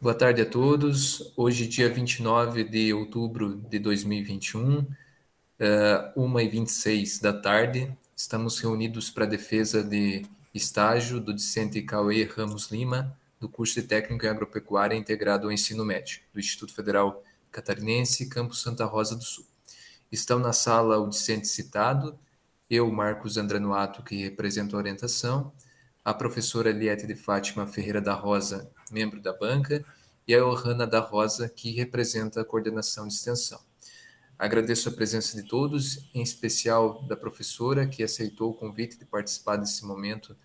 Boa tarde a todos. Hoje, dia 29 de outubro de 2021, 1h26 da tarde, estamos reunidos para a defesa de estágio do discente Cauê Ramos Lima, do curso de Técnico em Agropecuária integrado ao ensino médio, do Instituto Federal Catarinense, Campus Santa Rosa do Sul. Estão na sala o discente citado, eu, Marcos Andranuato, que represento a orientação, a professora Eliette de Fátima Ferreira da Rosa, membro da banca, e a Johanna da Rosa, que representa a coordenação de extensão. Agradeço a presença de todos, em especial da professora, que aceitou o convite de participar desse momento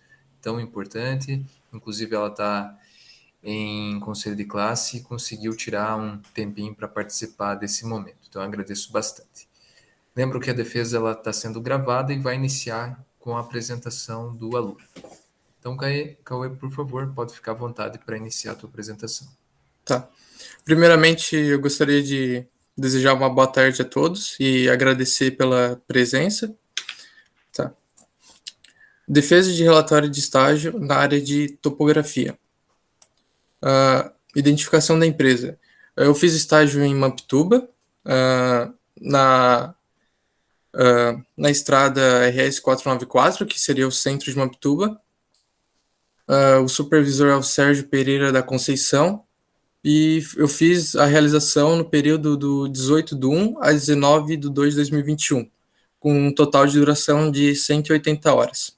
tão importante. Inclusive, ela está em conselho de classe e conseguiu tirar um tempinho para participar desse momento. Então, agradeço bastante. Lembro que a defesa está sendo gravada e vai iniciar com a apresentação do aluno. Então, Cauê, por favor, pode ficar à vontade para iniciar a tua apresentação. Tá. Primeiramente, eu gostaria de desejar uma boa tarde a todos e agradecer pela presença. Tá. Defesa de relatório de estágio na área de topografia. Identificação da empresa. Eu fiz estágio em Mampituba, na estrada RS 494, que seria o centro de Mampituba. O supervisor é o Sérgio Pereira da Conceição, e eu fiz a realização no período do 18/1 a 19/2 de 2021, com um total de duração de 180 horas.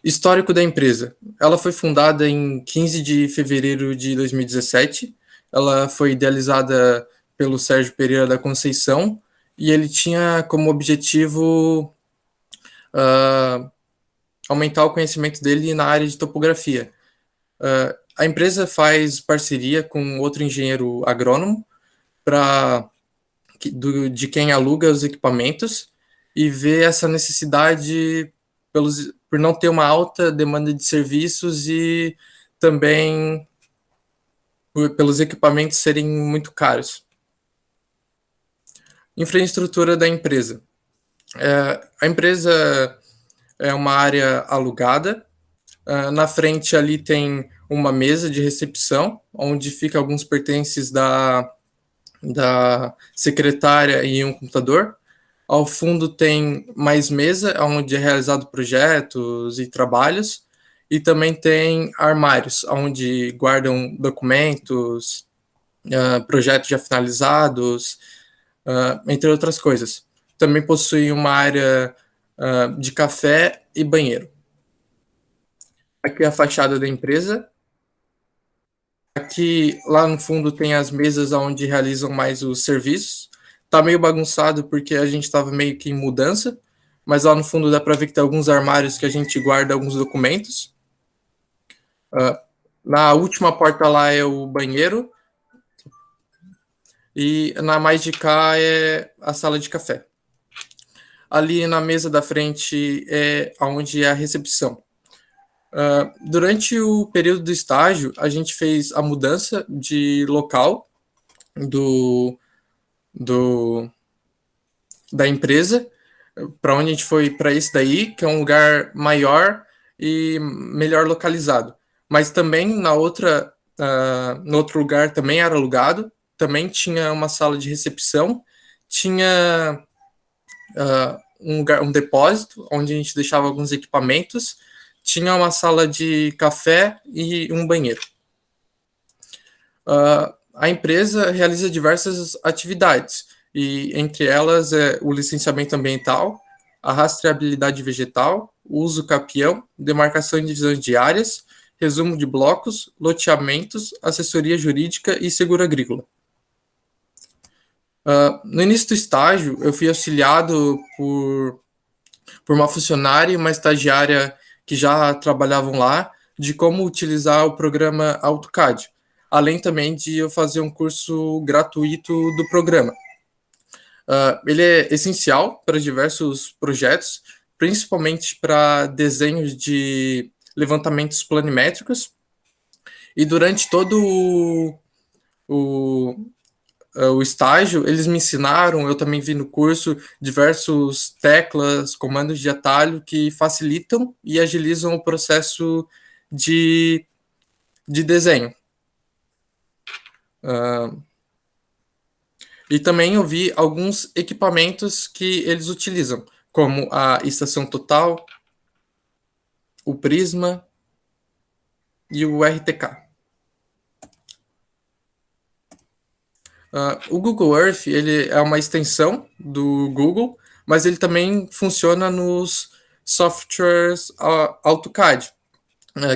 Histórico da empresa. Ela foi fundada em 15 de fevereiro de 2017. Ela foi idealizada pelo Sérgio Pereira da Conceição e ele tinha como objetivo aumentar o conhecimento dele na área de topografia. A empresa faz parceria com outro engenheiro agrônomo de quem aluga os equipamentos e vê essa necessidade por não ter uma alta demanda de serviços e também pelos equipamentos serem muito caros. Infraestrutura da empresa. A empresa é uma área alugada. Na frente ali tem uma mesa de recepção, onde fica alguns pertences da secretária e um computador. Ao fundo tem mais mesa, onde é realizado projetos e trabalhos, e também tem armários, onde guardam documentos, projetos já finalizados, entre outras coisas. Também possui uma área de café e banheiro. Aqui é a fachada da empresa. Aqui, lá no fundo, tem as mesas onde realizam mais os serviços. Tá meio bagunçado porque a gente estava meio que em mudança, mas lá no fundo dá para ver que tem alguns armários que a gente guarda alguns documentos. Na última porta lá é o banheiro e na mais de cá é a sala de café. Ali na mesa da frente é onde é a recepção. Durante o período do estágio, a gente fez a mudança de local da empresa para onde a gente foi, para esse daí, que é um lugar maior e melhor localizado. Mas também no outro lugar também era alugado, também tinha uma sala de recepção, tinha um depósito onde a gente deixava alguns equipamentos, tinha uma sala de café e um banheiro. A empresa realiza diversas atividades, e entre elas é o licenciamento ambiental, a rastreabilidade vegetal, o uso capião, demarcação e divisão de áreas, resumo de blocos, loteamentos, assessoria jurídica e seguro agrícola. No início do estágio, eu fui auxiliado por uma funcionária e uma estagiária que já trabalhavam lá, de como utilizar o programa AutoCAD, além também de eu fazer um curso gratuito do programa. Ele é essencial para diversos projetos, principalmente para desenhos de levantamentos planimétricos, e durante todo o estágio, eles me ensinaram, eu também vi no curso, diversos teclas, comandos de atalho que facilitam e agilizam o processo de de desenho. E também eu vi alguns equipamentos que eles utilizam, como a estação total, o Prisma e o RTK. O Google Earth ele é uma extensão do Google, mas ele também funciona nos softwares AutoCAD,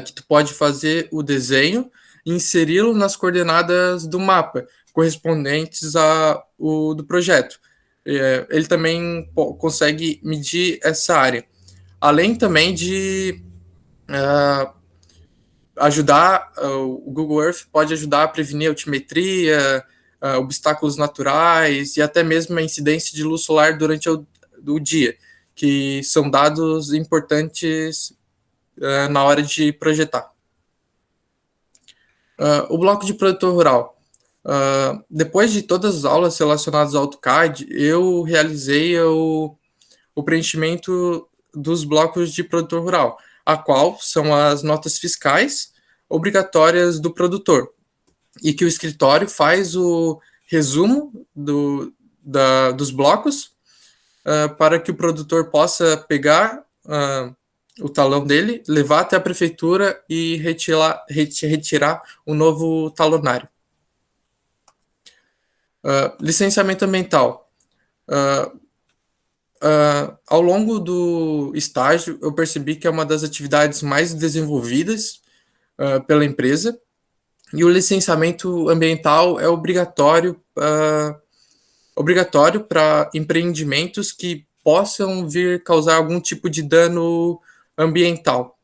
que tu pode fazer o desenho e inseri-lo nas coordenadas do mapa, correspondentes ao do projeto. Ele também consegue medir essa área, além também de ajudar, o Google Earth pode ajudar a prevenir altimetria, obstáculos naturais e até mesmo a incidência de luz solar durante o dia, que são dados importantes na hora de projetar. O bloco de produtor rural. Depois de todas as aulas relacionadas ao AutoCAD, eu realizei o preenchimento dos blocos de produtor rural, a qual são as notas fiscais obrigatórias do produtor, e que o escritório faz o resumo dos blocos para que o produtor possa pegar o talão dele, levar até a prefeitura e retirar o novo talonário. Licenciamento ambiental. Ao longo do estágio, eu percebi que é uma das atividades mais desenvolvidas pela empresa, e o licenciamento ambiental é obrigatório para empreendimentos que possam vir causar algum tipo de dano ambiental.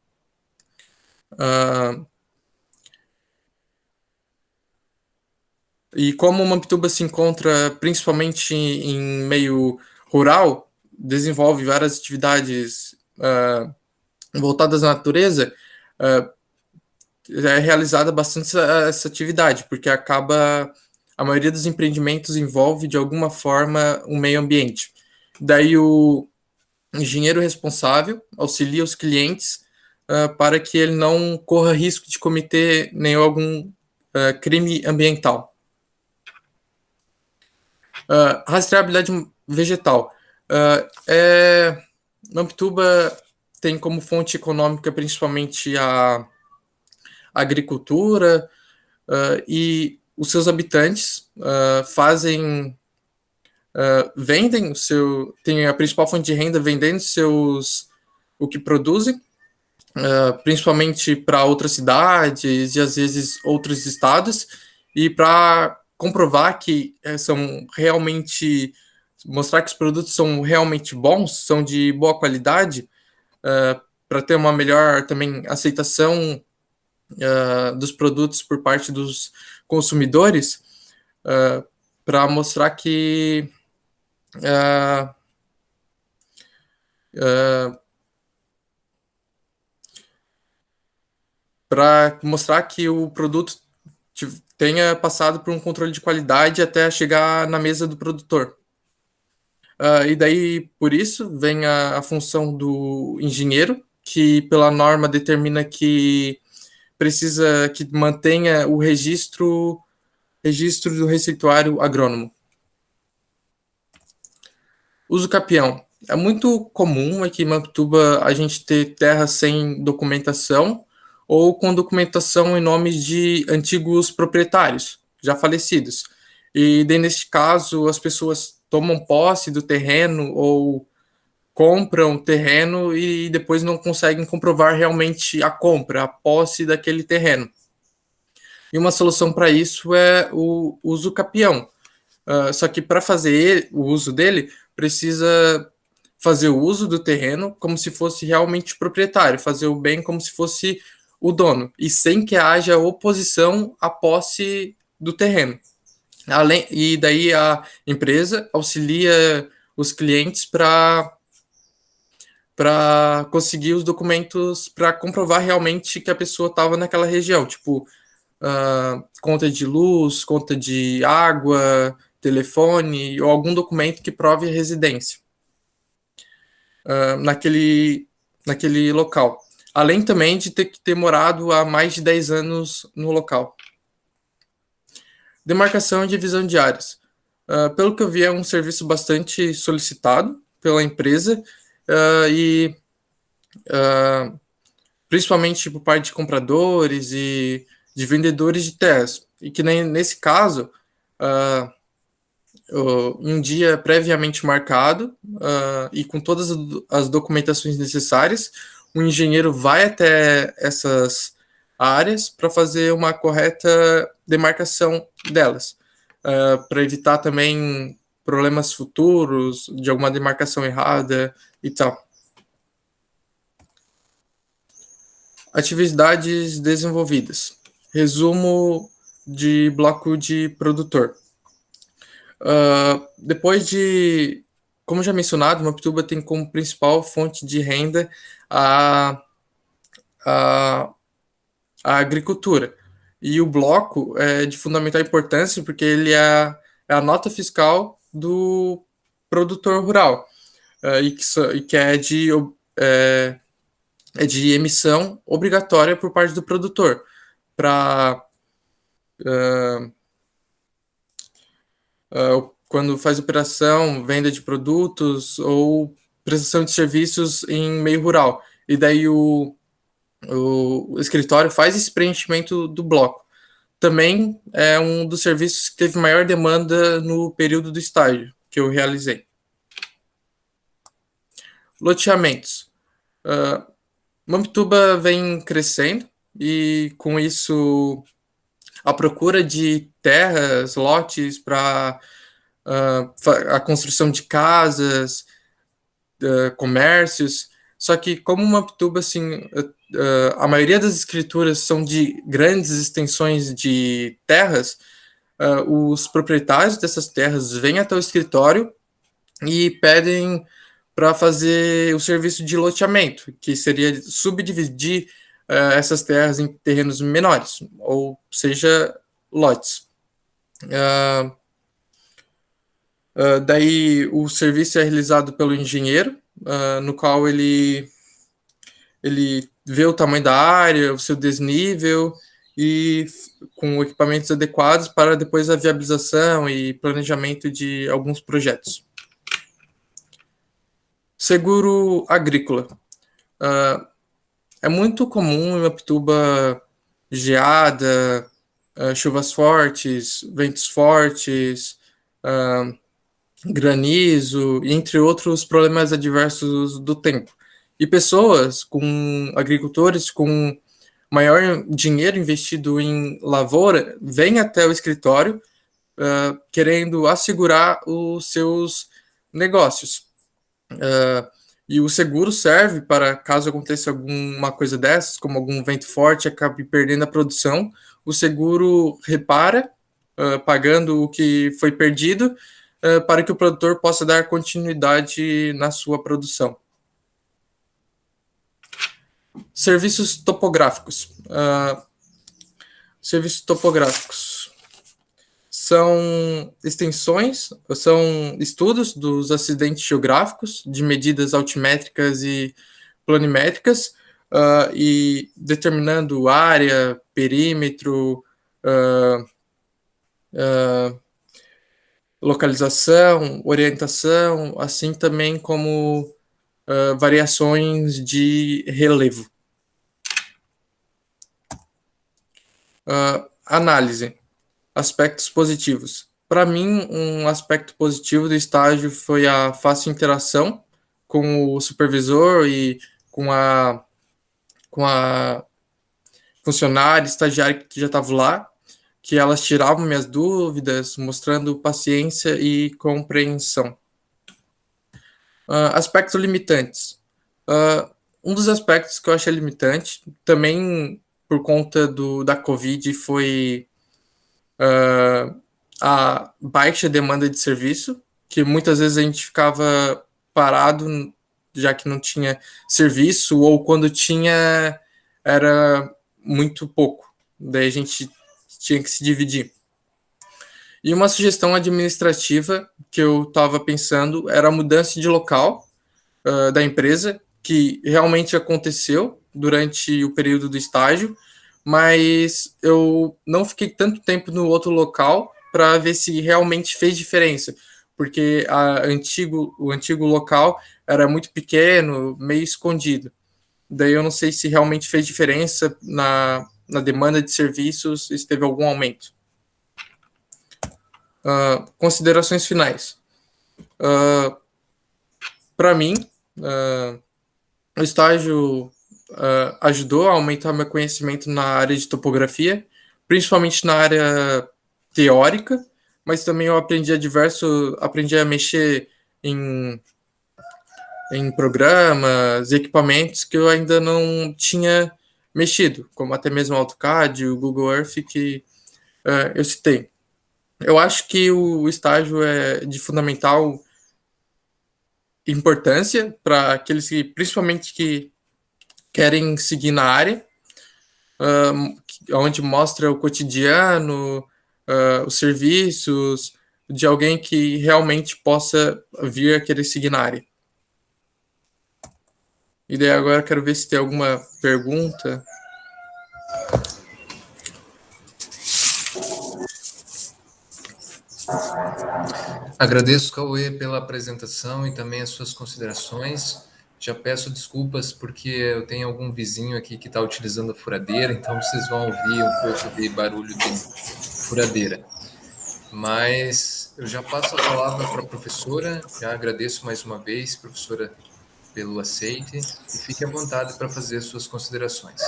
E como Mampituba se encontra principalmente em meio rural, desenvolve várias atividades voltadas à natureza, é realizada bastante essa atividade, porque a maioria dos empreendimentos envolve de alguma forma o meio ambiente. Daí o engenheiro responsável auxilia os clientes para que ele não corra risco de cometer algum crime ambiental. Rastreabilidade vegetal. Mampituba tem como fonte econômica principalmente a agricultura, e os seus habitantes vendem tem a principal fonte de renda vendendo o que produzem, principalmente para outras cidades e às vezes outros estados, e para comprovar que mostrar que os produtos são realmente bons, são de boa qualidade, para ter uma melhor também aceitação dos produtos por parte dos consumidores, para mostrar que o produto tenha passado por um controle de qualidade até chegar na mesa do produtor. E daí, por isso, vem a função do engenheiro, que pela norma determina que precisa que mantenha o registro do receituário agrônomo. Uso capião. É muito comum aqui em Mampituba a gente ter terras sem documentação ou com documentação em nomes de antigos proprietários, já falecidos. E daí, neste caso, as pessoas tomam posse do terreno ou compram terreno e depois não conseguem comprovar realmente a compra, a posse daquele terreno. E uma solução para isso é o uso capião. Só que para fazer o uso dele, precisa fazer o uso do terreno como se fosse realmente proprietário, fazer o bem como se fosse o dono, e sem que haja oposição à posse do terreno. E daí a empresa auxilia os clientes para conseguir os documentos para comprovar realmente que a pessoa estava naquela região, tipo conta de luz, conta de água, telefone ou algum documento que prove a residência naquele local. além também de ter que ter morado há mais de 10 anos no local. Demarcação e divisão de áreas. Pelo que eu vi, é um serviço bastante solicitado pela empresa e principalmente por parte de compradores e de vendedores de terras. E que nesse caso, um dia previamente marcado e com todas as documentações necessárias, o engenheiro vai até essas áreas para fazer uma correta demarcação delas, para evitar também problemas futuros de alguma demarcação errada e tal. Atividades desenvolvidas. Resumo de bloco de produtor. Depois de, como já mencionado, Mampituba tem como principal fonte de renda a agricultura. E o bloco é de fundamental importância porque ele é a nota fiscal do produtor rural e que é de emissão obrigatória por parte do produtor para quando faz operação, venda de produtos ou prestação de serviços em meio rural. E daí o escritório faz esse preenchimento do bloco. Também é um dos serviços que teve maior demanda no período do estágio que eu realizei. Loteamentos. Mampituba vem crescendo e, com isso, a procura de terras, lotes para a construção de casas, comércios. Só que, como Mampituba, assim, a maioria das escrituras são de grandes extensões de terras, os proprietários dessas terras vêm até o escritório e pedem para fazer o serviço de loteamento, que seria subdividir essas terras em terrenos menores, ou seja, lotes. Daí o serviço é realizado pelo engenheiro, no qual ele vê o tamanho da área, o seu desnível, e com equipamentos adequados para depois a viabilização e planejamento de alguns projetos. Seguro agrícola. É muito comum em Mampituba geada, chuvas fortes, ventos fortes, granizo, entre outros problemas adversos do tempo. E agricultores com maior dinheiro investido em lavoura, vêm até o escritório querendo assegurar os seus negócios. E o seguro serve para, caso aconteça alguma coisa dessas, como algum vento forte, acabe perdendo a produção, o seguro repara, pagando o que foi perdido, para que o produtor possa dar continuidade na sua produção. Serviços topográficos. Serviços topográficos são são estudos dos acidentes geográficos, de medidas altimétricas e planimétricas, e determinando área, perímetro, localização, orientação, assim também como variações de relevo. Análise. Aspectos positivos. Para mim, um aspecto positivo do estágio foi a fácil interação com o supervisor e com a funcionária, estagiária que já estava lá, que elas tiravam minhas dúvidas, mostrando paciência e compreensão. Aspectos limitantes. Um dos aspectos que eu achei limitante, também por conta da Covid, foi a baixa demanda de serviço, que muitas vezes a gente ficava parado, já que não tinha serviço, ou quando tinha, era muito pouco. Daí a gente tinha que se dividir. E uma sugestão administrativa que eu estava pensando era a mudança de local da empresa, que realmente aconteceu durante o período do estágio, mas eu não fiquei tanto tempo no outro local para ver se realmente fez diferença, porque o antigo local era muito pequeno, meio escondido. Daí eu não sei se realmente fez diferença na demanda de serviços, se teve algum aumento. Considerações finais. Para mim, o estágio ajudou a aumentar meu conhecimento na área de topografia, principalmente na área teórica, mas também eu aprendi a mexer em programas, equipamentos que eu ainda não tinha mexido, como até mesmo o AutoCAD, o Google Earth, que eu citei. Eu acho que o estágio é de fundamental importância para aqueles que, principalmente, que querem seguir na área, onde mostra o cotidiano, os serviços de alguém que realmente possa vir a querer seguir na área. E daí agora quero ver se tem alguma pergunta. Agradeço, Cauê, pela apresentação e também as suas considerações. Já peço desculpas porque eu tenho algum vizinho aqui que está utilizando a furadeira, então vocês vão ouvir um pouco de barulho de furadeira. Mas eu já passo a palavra para a professora, já agradeço mais uma vez, professora, pelo aceite, e fique à vontade para fazer as suas considerações.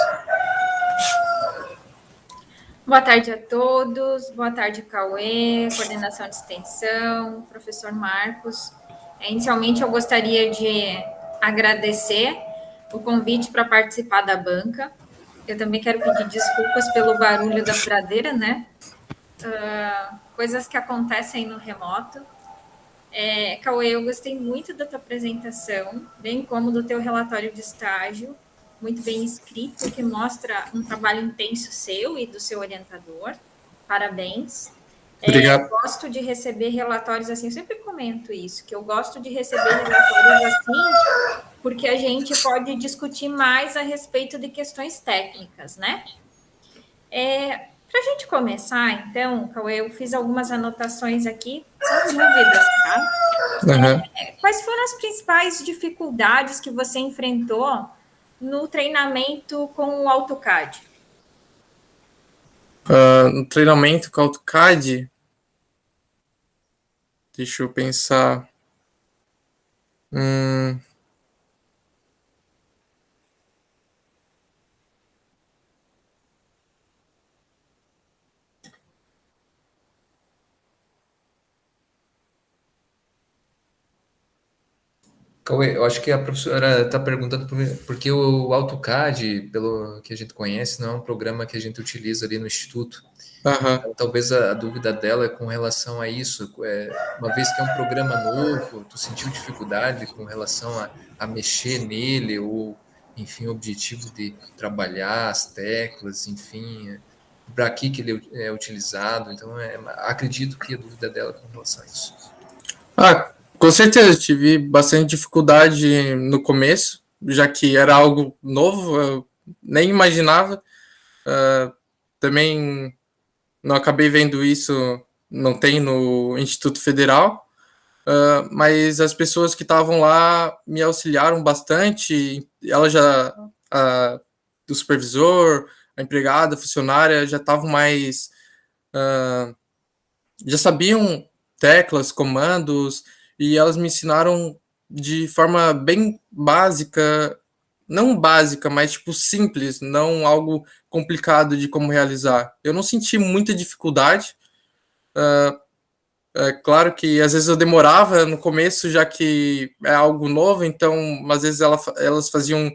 Boa tarde a todos, boa tarde, Cauê, coordenação de extensão, professor Marcos. Inicialmente, eu gostaria de agradecer o convite para participar da banca. Eu também quero pedir desculpas pelo barulho da furadeira, né? Coisas que acontecem no remoto. Cauê, eu gostei muito da tua apresentação, bem como do teu relatório de estágio, muito bem escrito, que mostra um trabalho intenso seu e do seu orientador. Parabéns. Obrigado. Eu gosto de receber relatórios assim, eu sempre comento isso, que eu gosto de receber relatórios assim, porque a gente pode discutir mais a respeito de questões técnicas, né? Para a gente começar, então, Cauê, eu fiz algumas anotações aqui, são dúvidas, tá? Quais foram as principais dificuldades que você enfrentou no treinamento com o AutoCAD? No treinamento com o AutoCAD, deixa eu pensar. Cauê, eu acho que a professora está perguntando porque o AutoCAD, pelo que a gente conhece, não é um programa que a gente utiliza ali no Instituto. Então, talvez a dúvida dela é com relação a isso. Uma vez que é um programa novo, tu sentiu dificuldade com relação a mexer nele, ou, enfim, o objetivo de trabalhar as teclas, enfim, para que ele é utilizado. Então, acredito que a dúvida dela é com relação a isso. Com certeza, tive bastante dificuldade no começo, já que era algo novo, eu nem imaginava. Também não acabei vendo isso, não tem no Instituto Federal, mas as pessoas que estavam lá me auxiliaram bastante. Ela já, o supervisor, a empregada, a funcionária já estavam mais, já sabiam teclas, comandos, e elas me ensinaram de forma bem básica, não básica, mas tipo simples, não algo complicado de como realizar. Eu não senti muita dificuldade. É claro que às vezes eu demorava no começo, já que é algo novo, então às vezes elas faziam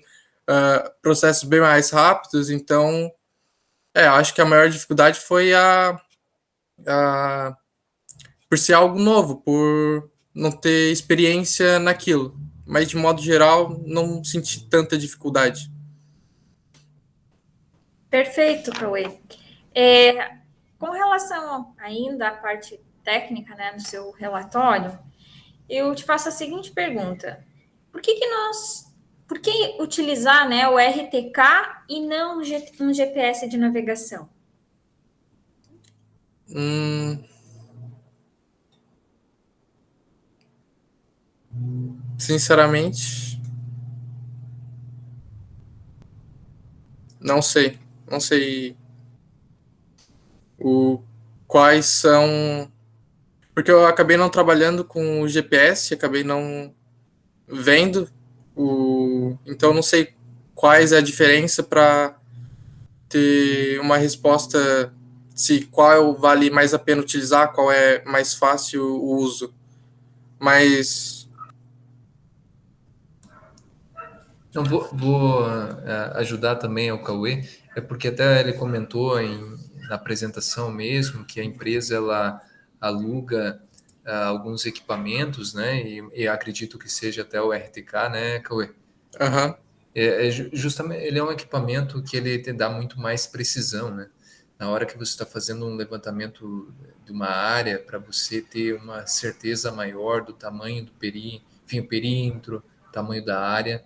processos bem mais rápidos, então acho que a maior dificuldade foi por ser algo novo, por não ter experiência naquilo. Mas, de modo geral, não senti tanta dificuldade. Perfeito, Cauê. Com relação ainda à parte técnica, né, do seu relatório, eu te faço a seguinte pergunta. Por por que utilizar, né, o RTK e não um GPS de navegação? Sinceramente, não sei. Não sei quais são. Porque eu acabei não trabalhando com o GPS, acabei não vendo então não sei quais é a diferença para ter uma resposta se qual vale mais a pena utilizar, qual é mais fácil o uso. Mas Então, vou ajudar também ao Cauê, é porque até ele comentou na apresentação mesmo que a empresa ela aluga alguns equipamentos, né? E acredito que seja até o RTK, né, Cauê? uhum. Justamente, ele é um equipamento que ele te dá muito mais precisão, né? Na hora que você está fazendo um levantamento de uma área, para você ter uma certeza maior do tamanho do enfim, o perímetro, tamanho da área,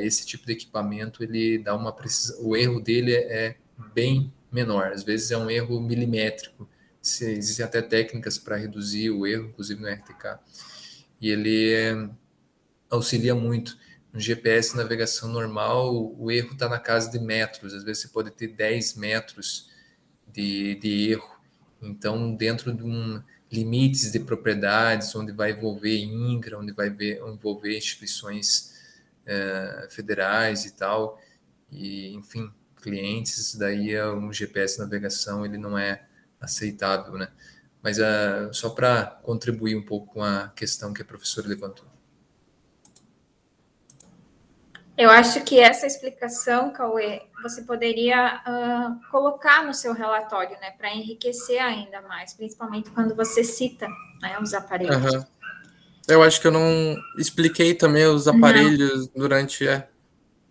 esse tipo de equipamento ele dá uma precisão. O erro dele é bem menor. Às vezes é um erro milimétrico. Existem até técnicas para reduzir o erro, inclusive no RTK. E ele auxilia muito. No GPS navegação normal, o erro está na casa de metros. Às vezes você pode ter 10 metros de erro. Então, dentro de limites de propriedades, onde vai envolver INCRA, onde vai envolver instituições federais e tal, e enfim, clientes, daí um GPS navegação ele não é aceitável, né? Mas só para contribuir um pouco com a questão que a professora levantou. Eu acho que essa explicação, Cauê, você poderia colocar no seu relatório, né, para enriquecer ainda mais, principalmente quando você cita, né, os aparelhos. Uhum. Eu acho que eu não expliquei também os aparelhos durante.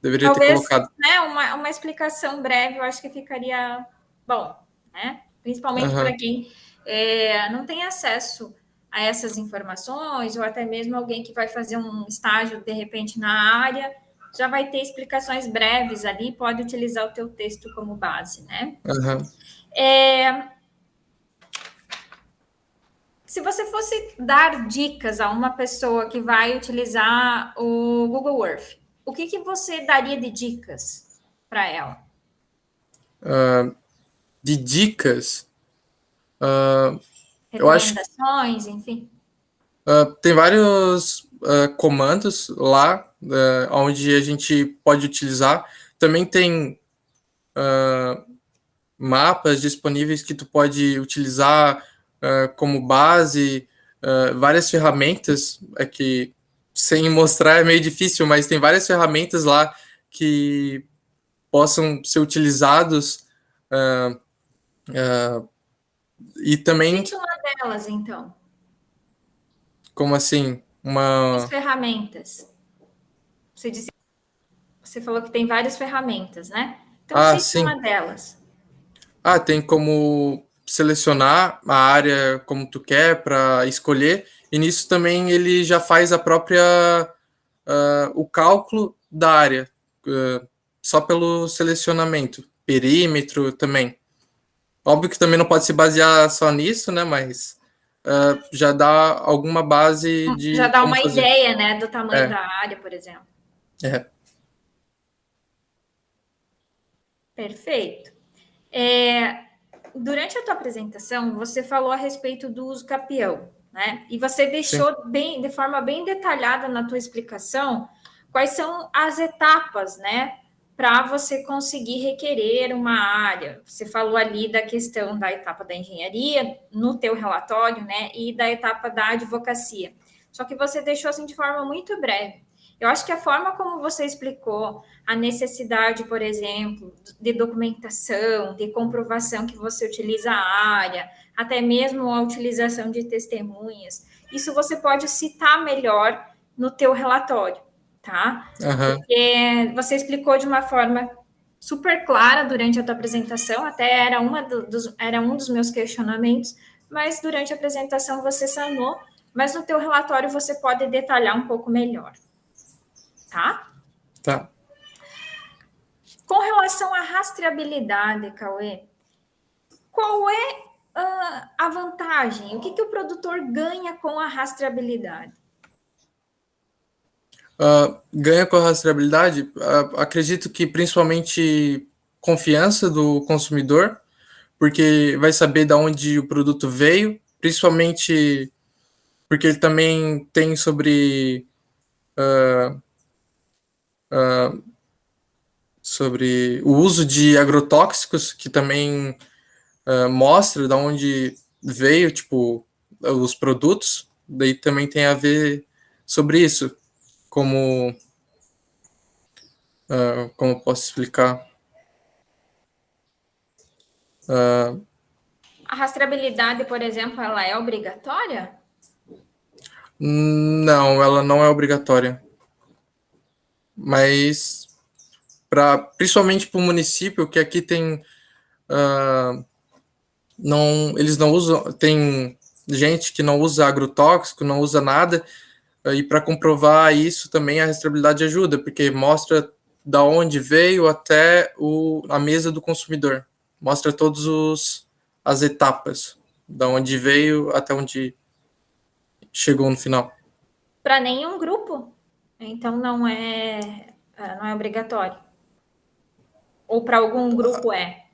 Deveria ter Talvez, colocado. né, uma explicação breve, eu acho que ficaria bom, né? Principalmente Uhum. para quem não tem acesso a essas informações, ou até mesmo alguém que vai fazer um estágio, de repente, na área, já vai ter explicações breves ali, pode utilizar o teu texto como base, né? Uhum. Se você fosse dar dicas a uma pessoa que vai utilizar o Google Earth, o que você daria de dicas para ela? De dicas, eu acho que Recomendações, enfim. tem vários comandos lá onde a gente pode utilizar. Também tem mapas disponíveis que tu pode utilizar como base, várias ferramentas, que sem mostrar é meio difícil, mas tem várias ferramentas lá que possam ser utilizados e também, Cite uma delas, então. como assim, As ferramentas. Você falou que tem várias ferramentas, né? Então, cite sim. uma delas. Tem como selecionar a área como tu quer para escolher, e nisso também ele já faz a própria o cálculo da área, só pelo selecionamento, perímetro também. Óbvio que também não pode se basear só nisso, né? Mas já dá alguma base de já dá como uma fazer. ideia, né, do tamanho da área, por exemplo. Perfeito. Durante a tua apresentação, você falou a respeito do uso capião, né? E você deixou de forma bem detalhada na tua explicação quais são as etapas, né, para você conseguir requerer uma área. Você falou ali da questão da etapa da engenharia no teu relatório, né, e da etapa da advocacia. Só que você deixou assim de forma muito breve. Eu acho que a forma como você explicou a necessidade, por exemplo, de documentação, de comprovação que você utiliza a área, até mesmo a utilização de testemunhas, isso você pode citar melhor no teu relatório, tá? Porque você explicou de uma forma super clara durante a tua apresentação, até era um dos meus questionamentos, mas durante a apresentação você sanou, mas no teu relatório você pode detalhar um pouco melhor. Tá? Tá. Com relação à rastreabilidade, Cauê, qual é a vantagem? O que o produtor ganha com a rastreabilidade? Ganha com a rastreabilidade, acredito que principalmente confiança do consumidor, porque vai saber de onde o produto veio, principalmente porque ele também tem sobre o uso de agrotóxicos, que também mostra de onde veio, tipo, os produtos, daí também tem a ver sobre isso, como posso explicar? A rastreabilidade, por exemplo, ela é obrigatória? Não, ela não é obrigatória. Mas, principalmente para o município, que aqui tem. Eles não usam. Tem gente que não usa agrotóxico, não usa nada. E para comprovar isso também a rastreabilidade ajuda, porque mostra da onde veio até a mesa do consumidor. Mostra todas as etapas, da onde veio até onde chegou no final. Para nenhum grupo? Então não é obrigatório. Ou para algum grupo é?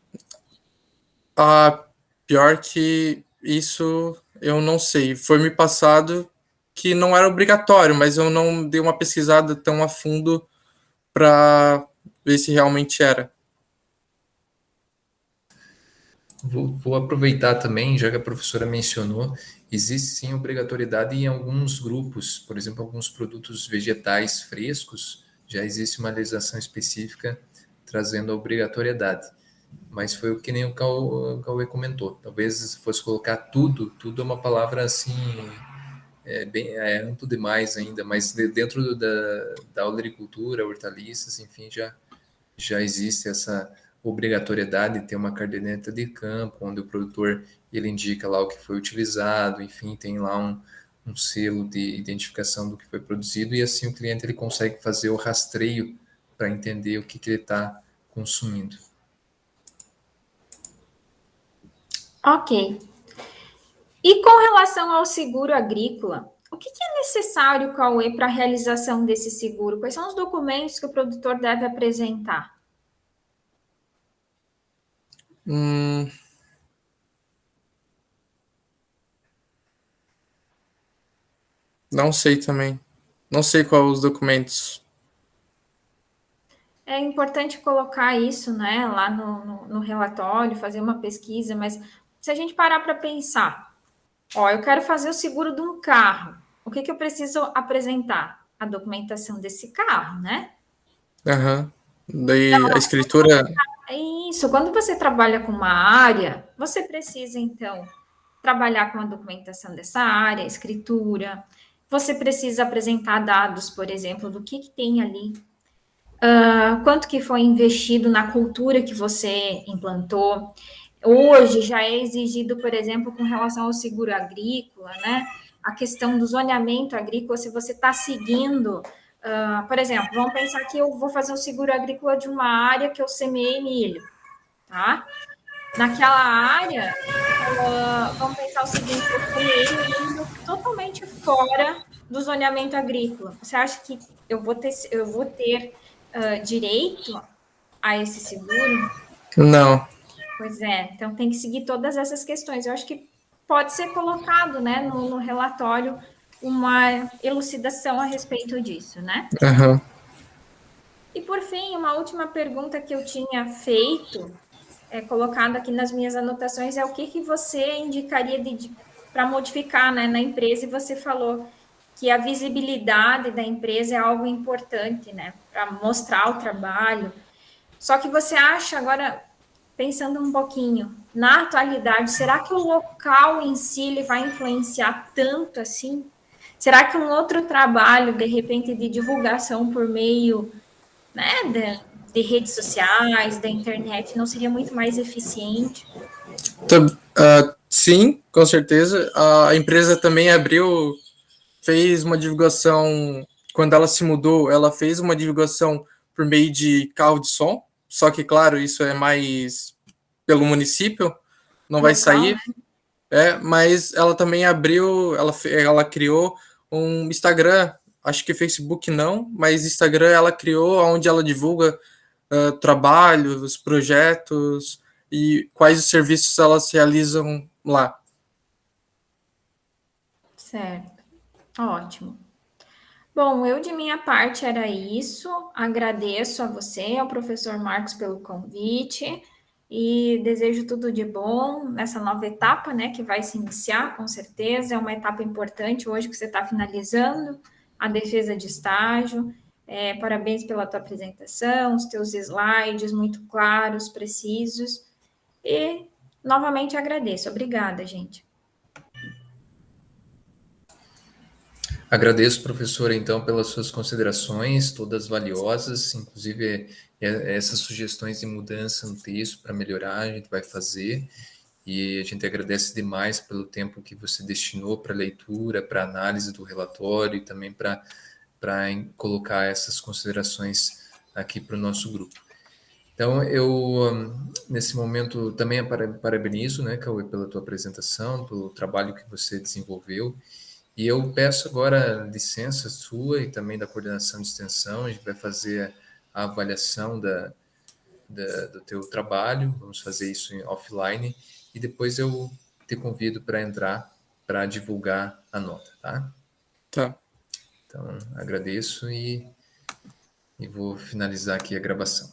Pior que isso eu não sei. Foi me passado que não era obrigatório, mas eu não dei uma pesquisada tão a fundo para ver se realmente era. Vou aproveitar também, já que a professora mencionou, existe sim obrigatoriedade em alguns grupos, por exemplo, alguns produtos vegetais frescos, já existe uma legislação específica trazendo a obrigatoriedade. Mas foi o que nem o Cauê comentou. Talvez se fosse colocar tudo é uma palavra assim, é amplo demais ainda, mas dentro da agricultura, hortaliças, enfim, já existe essa obrigatoriedade de ter uma caderneta de campo, onde o produtor ele indica lá o que foi utilizado, enfim, tem lá um selo de identificação do que foi produzido, e assim o cliente ele consegue fazer o rastreio para entender o que ele está consumindo. Ok. E com relação ao seguro agrícola, o que é necessário, Cauê, para a realização desse seguro? Quais são os documentos que o produtor deve apresentar? Não sei também. Não sei quais os documentos. É importante colocar isso, né, lá no relatório, fazer uma pesquisa, mas se a gente parar para pensar, eu quero fazer o seguro de um carro, o que eu preciso apresentar? A documentação desse carro, né? Daí a escritura. É isso, quando você trabalha com uma área, você precisa, então, trabalhar com a documentação dessa área, escritura, você precisa apresentar dados, por exemplo, do que tem ali, quanto que foi investido na cultura que você implantou. Hoje já é exigido, por exemplo, com relação ao seguro agrícola, né? A questão do zoneamento agrícola, se você está seguindo, por exemplo, vamos pensar que eu vou fazer um seguro agrícola de uma área que eu semeei milho, tá? Naquela área, vamos pensar o seguinte, eu semeei milho totalmente fora do zoneamento agrícola. Você acha que eu vou ter direito a esse seguro? Não. Pois é, então tem que seguir todas essas questões. Eu acho que pode ser colocado, né, no relatório uma elucidação a respeito disso, né? E por fim, uma última pergunta que eu tinha feito, colocado aqui nas minhas anotações, é o que você indicaria para modificar, né, na empresa, e você falou que a visibilidade da empresa é algo importante, né, para mostrar o trabalho. Só que você acha agora, pensando um pouquinho, na atualidade, será que o local em si ele vai influenciar tanto assim? Será que um outro trabalho, de repente, de divulgação por meio, né, de redes sociais, da internet, não seria muito mais eficiente? Sim, com certeza. A empresa também fez uma divulgação, quando ela se mudou, ela fez uma divulgação por meio de carro de som, só que, claro, isso é mais pelo município, não vai sair. Né? Mas ela também abriu, ela criou um Instagram, acho que Facebook não, mas Instagram ela criou, onde ela divulga trabalhos, projetos e quais os serviços elas realizam lá. Certo, ótimo. Bom, eu de minha parte era isso. Agradeço a você, ao professor Marcos, pelo convite e desejo tudo de bom nessa nova etapa, né, que vai se iniciar, com certeza. É uma etapa importante hoje que você está finalizando a defesa de estágio. Parabéns pela tua apresentação, os teus slides muito claros, precisos. E novamente agradeço. Obrigada, gente. Agradeço, professora, então, pelas suas considerações, todas valiosas, inclusive essas sugestões de mudança no texto para melhorar, a gente vai fazer, e a gente agradece demais pelo tempo que você destinou para a leitura, para a análise do relatório e também para colocar essas considerações aqui para o nosso grupo. Então, eu, nesse momento, também parabenizo, né, Cauê, pela tua apresentação, pelo trabalho que você desenvolveu. E eu peço agora licença sua e também da coordenação de extensão. A gente vai fazer a avaliação do teu trabalho, vamos fazer isso offline, e depois eu te convido para entrar para divulgar a nota, tá? Tá. Então, agradeço e vou finalizar aqui a gravação.